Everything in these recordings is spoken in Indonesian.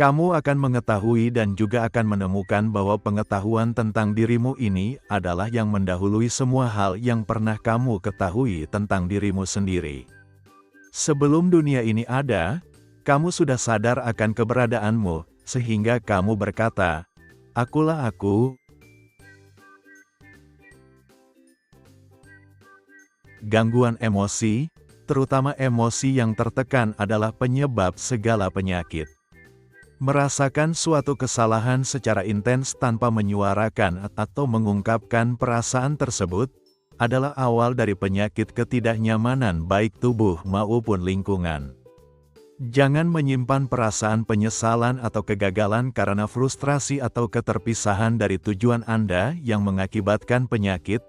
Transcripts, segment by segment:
Kamu akan mengetahui dan juga akan menemukan bahwa pengetahuan tentang dirimu ini adalah yang mendahului semua hal yang pernah kamu ketahui tentang dirimu sendiri. Sebelum dunia ini ada, kamu sudah sadar akan keberadaanmu, sehingga kamu berkata, "Akulah aku." Gangguan emosi, terutama emosi yang tertekan, adalah penyebab segala penyakit. Merasakan suatu kesalahan secara intens tanpa menyuarakan atau mengungkapkan perasaan tersebut, adalah awal dari penyakit ketidaknyamanan baik tubuh maupun lingkungan. Jangan menyimpan perasaan penyesalan atau kegagalan karena frustrasi atau keterpisahan dari tujuan Anda yang mengakibatkan penyakit.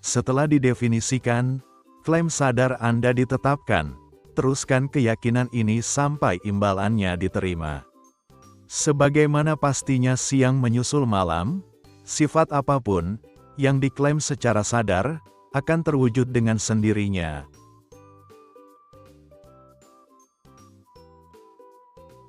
Setelah didefinisikan, klaim sadar Anda ditetapkan. Teruskan keyakinan ini sampai imbalannya diterima. Sebagaimana pastinya siang menyusul malam, sifat apapun yang diklaim secara sadar akan terwujud dengan sendirinya.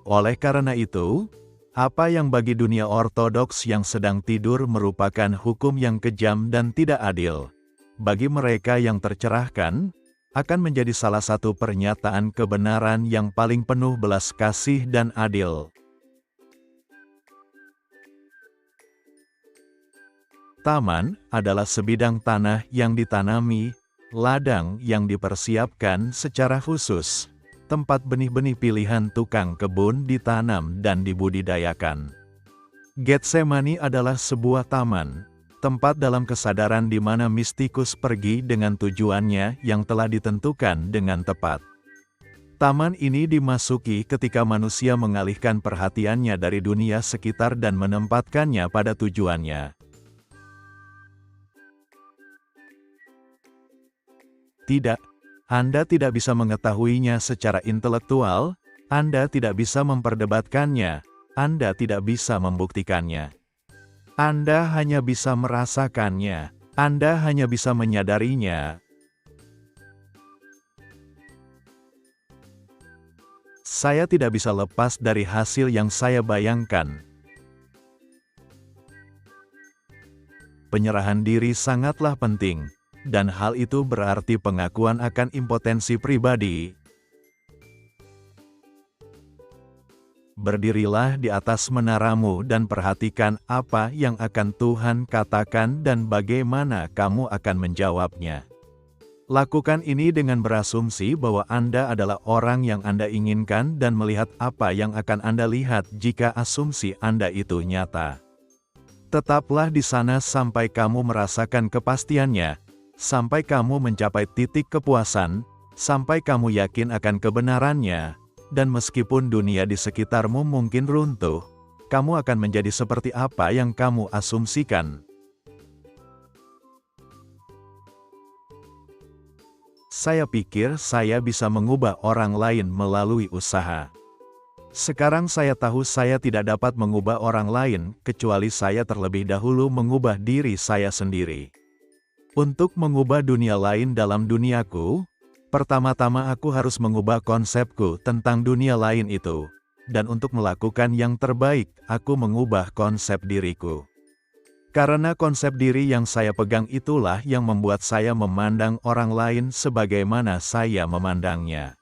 Oleh karena itu, apa yang bagi dunia ortodoks yang sedang tidur merupakan hukum yang kejam dan tidak adil, bagi mereka yang tercerahkan, akan menjadi salah satu pernyataan kebenaran yang paling penuh belas kasih dan adil. Taman adalah sebidang tanah yang ditanami, ladang yang dipersiapkan secara khusus, tempat benih-benih pilihan tukang kebun ditanam dan dibudidayakan. Getsemani adalah sebuah taman, tempat dalam kesadaran di mana mistikus pergi dengan tujuannya yang telah ditentukan dengan tepat. Taman ini dimasuki ketika manusia mengalihkan perhatiannya dari dunia sekitar dan menempatkannya pada tujuannya. Tidak, Anda tidak bisa mengetahuinya secara intelektual, Anda tidak bisa memperdebatkannya, Anda tidak bisa membuktikannya. Anda hanya bisa merasakannya, Anda hanya bisa menyadarinya. Saya tidak bisa lepas dari hasil yang saya bayangkan. Penyerahan diri sangatlah penting, dan hal itu berarti pengakuan akan impotensi pribadi. Berdirilah di atas menaramu dan perhatikan apa yang akan Tuhan katakan dan bagaimana kamu akan menjawabnya. Lakukan ini dengan berasumsi bahwa Anda adalah orang yang Anda inginkan dan melihat apa yang akan Anda lihat jika asumsi Anda itu nyata. Tetaplah di sana sampai kamu merasakan kepastiannya, sampai kamu mencapai titik kepuasan, sampai kamu yakin akan kebenarannya. Dan meskipun dunia di sekitarmu mungkin runtuh, kamu akan menjadi seperti apa yang kamu asumsikan. Saya pikir saya bisa mengubah orang lain melalui usaha. Sekarang saya tahu saya tidak dapat mengubah orang lain, kecuali saya terlebih dahulu mengubah diri saya sendiri. Untuk mengubah dunia lain dalam duniaku, pertama-tama aku harus mengubah konsepku tentang dunia lain itu. Dan untuk melakukan yang terbaik, aku mengubah konsep diriku. Karena konsep diri yang saya pegang itulah yang membuat saya memandang orang lain sebagaimana saya memandangnya.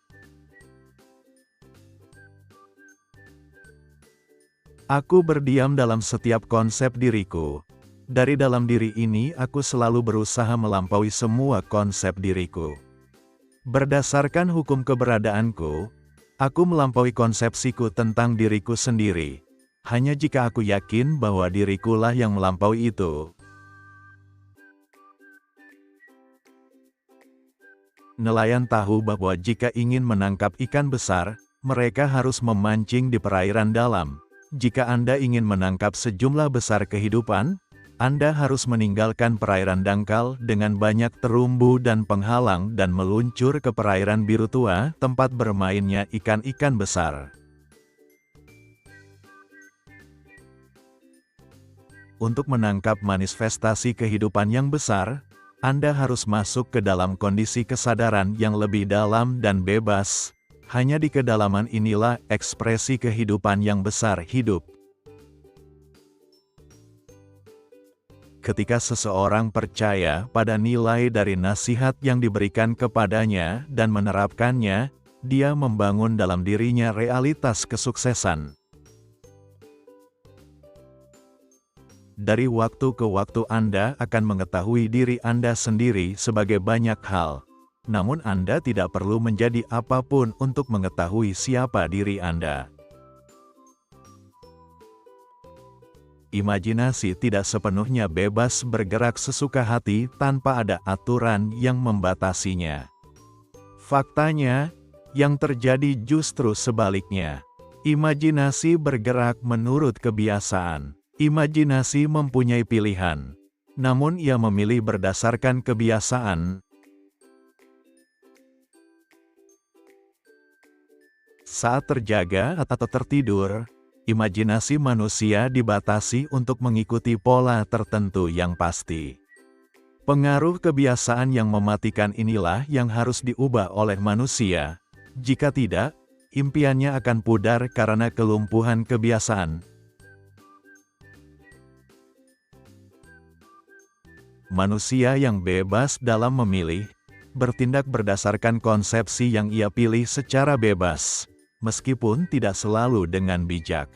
Aku berdiam dalam setiap konsep diriku. Dari dalam diri ini aku selalu berusaha melampaui semua konsep diriku. Berdasarkan hukum keberadaanku, aku melampaui konsepsiku tentang diriku sendiri. Hanya jika aku yakin bahwa dirikulah yang melampaui itu. Nelayan tahu bahwa jika ingin menangkap ikan besar, mereka harus memancing di perairan dalam. Jika Anda ingin menangkap sejumlah besar kehidupan, Anda harus meninggalkan perairan dangkal dengan banyak terumbu dan penghalang dan meluncur ke perairan biru tua, tempat bermainnya ikan-ikan besar. Untuk menangkap manifestasi kehidupan yang besar, Anda harus masuk ke dalam kondisi kesadaran yang lebih dalam dan bebas. Hanya di kedalaman inilah ekspresi kehidupan yang besar hidup. Ketika seseorang percaya pada nilai dari nasihat yang diberikan kepadanya dan menerapkannya, dia membangun dalam dirinya realitas kesuksesan. Dari waktu ke waktu Anda akan mengetahui diri Anda sendiri sebagai banyak hal. Namun Anda tidak perlu menjadi apapun untuk mengetahui siapa diri Anda. Imajinasi tidak sepenuhnya bebas bergerak sesuka hati tanpa ada aturan yang membatasinya. Faktanya, yang terjadi justru sebaliknya. Imajinasi bergerak menurut kebiasaan. Imajinasi mempunyai pilihan. Namun ia memilih berdasarkan kebiasaan. Saat terjaga atau tertidur, imajinasi manusia dibatasi untuk mengikuti pola tertentu yang pasti. Pengaruh kebiasaan yang mematikan inilah yang harus diubah oleh manusia. Jika tidak, impiannya akan pudar karena kelumpuhan kebiasaan. Manusia yang bebas dalam memilih, bertindak berdasarkan konsepsi yang ia pilih secara bebas, meskipun tidak selalu dengan bijak.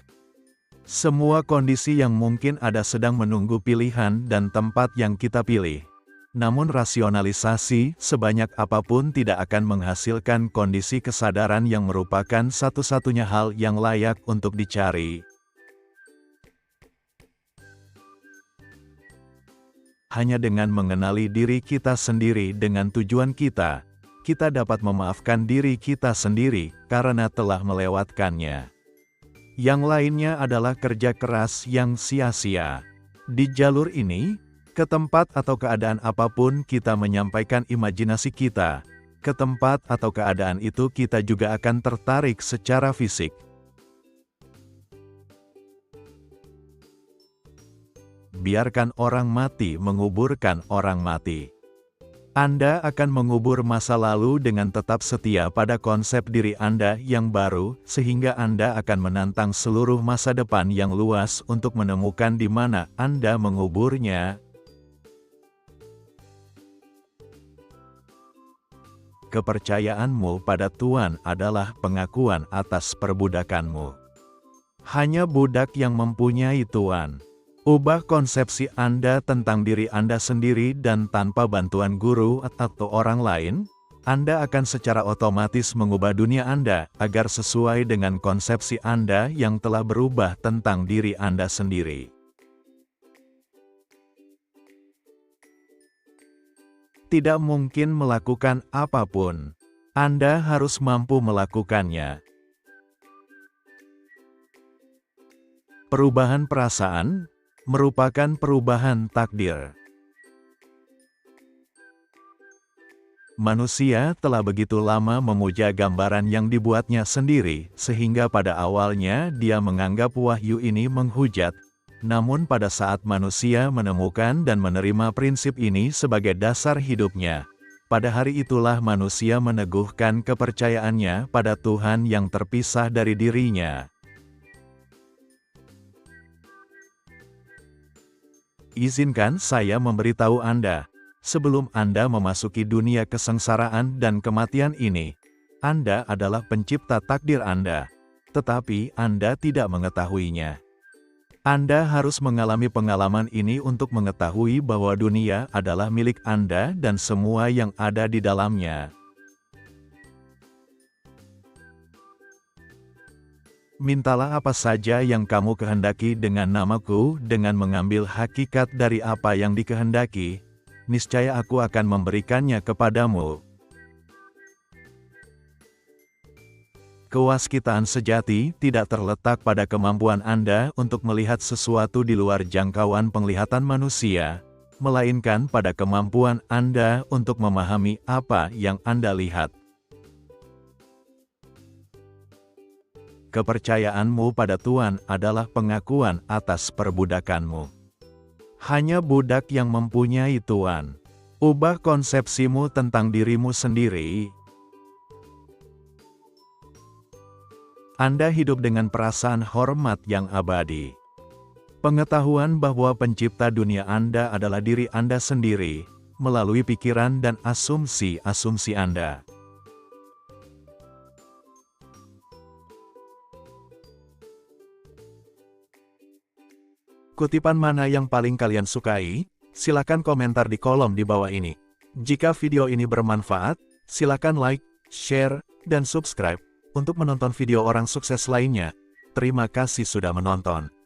Semua kondisi yang mungkin ada sedang menunggu pilihan dan tempat yang kita pilih. Namun rasionalisasi, sebanyak apapun tidak akan menghasilkan kondisi kesadaran yang merupakan satu-satunya hal yang layak untuk dicari. Hanya dengan mengenali diri kita sendiri dengan tujuan kita, kita dapat memaafkan diri kita sendiri karena telah melewatkannya. Yang lainnya adalah kerja keras yang sia-sia. Di jalur ini, ke tempat atau keadaan apapun kita menyampaikan imajinasi kita, ke tempat atau keadaan itu kita juga akan tertarik secara fisik. Biarkan orang mati menguburkan orang mati. Anda akan mengubur masa lalu dengan tetap setia pada konsep diri Anda yang baru, sehingga Anda akan menantang seluruh masa depan yang luas untuk menemukan di mana Anda menguburnya. Kepercayaanmu pada Tuhan adalah pengakuan atas perbudakanmu. Hanya budak yang mempunyai Tuhan. Ubah konsepsi Anda tentang diri Anda sendiri dan tanpa bantuan guru atau orang lain, Anda akan secara otomatis mengubah dunia Anda agar sesuai dengan konsepsi Anda yang telah berubah tentang diri Anda sendiri. Tidak mungkin melakukan apapun. Anda harus mampu melakukannya. Perubahan perasaan merupakan perubahan takdir. Manusia telah begitu lama memuja gambaran yang dibuatnya sendiri, sehingga pada awalnya dia menganggap wahyu ini menghujat. Namun pada saat manusia menemukan dan menerima prinsip ini sebagai dasar hidupnya, pada hari itulah manusia meneguhkan kepercayaannya pada Tuhan yang terpisah dari dirinya. Izinkan saya memberitahu Anda, sebelum Anda memasuki dunia kesengsaraan dan kematian ini, Anda adalah pencipta takdir Anda, tetapi Anda tidak mengetahuinya. Anda harus mengalami pengalaman ini untuk mengetahui bahwa dunia adalah milik Anda dan semua yang ada di dalamnya. Mintalah apa saja yang kamu kehendaki dengan namaku, dengan mengambil hakikat dari apa yang dikehendaki, niscaya aku akan memberikannya kepadamu. Kewaskitaan sejati tidak terletak pada kemampuan Anda untuk melihat sesuatu di luar jangkauan penglihatan manusia, melainkan pada kemampuan Anda untuk memahami apa yang Anda lihat. Kepercayaanmu pada Tuhan adalah pengakuan atas perbudakanmu. Hanya budak yang mempunyai Tuhan. Ubah konsepsimu tentang dirimu sendiri. Anda hidup dengan perasaan hormat yang abadi. Pengetahuan bahwa pencipta dunia Anda adalah diri Anda sendiri, melalui pikiran dan asumsi-asumsi Anda. Kutipan mana yang paling kalian sukai? Silakan komentar di kolom di bawah ini. Jika video ini bermanfaat, silakan like, share, dan subscribe untuk menonton video orang sukses lainnya. Terima kasih sudah menonton.